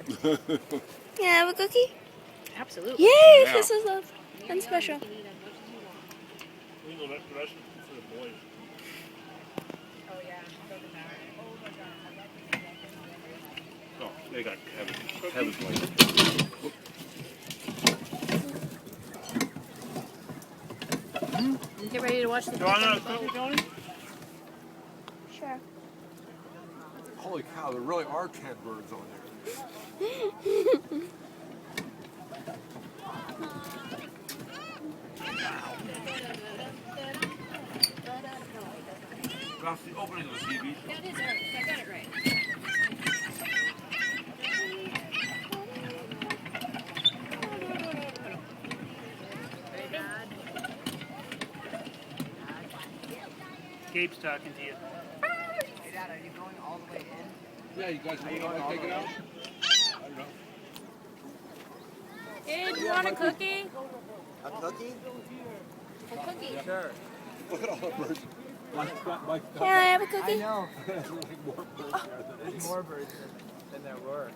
Can I have a cookie? Absolutely. Yay! Yeah. This is love and special. We know that the rest for the boys. Oh yeah. Oh, they got Kevin's wife. Get ready to watch the. You want another cookie, Tony? Sure. Holy cow, there really are 10 birds on there. That's the opening of the TV show. That is right. I got it right. Gabe's talking to you. Hey, Dad, are you going all the way in? Yeah, you guys want to take it out? I don't know. Gabe, you want a cookie? A cookie? A cookie. Sure. Look at all the birds. Can I have a I cookie? know. There's more birds there than There's more birds than there were.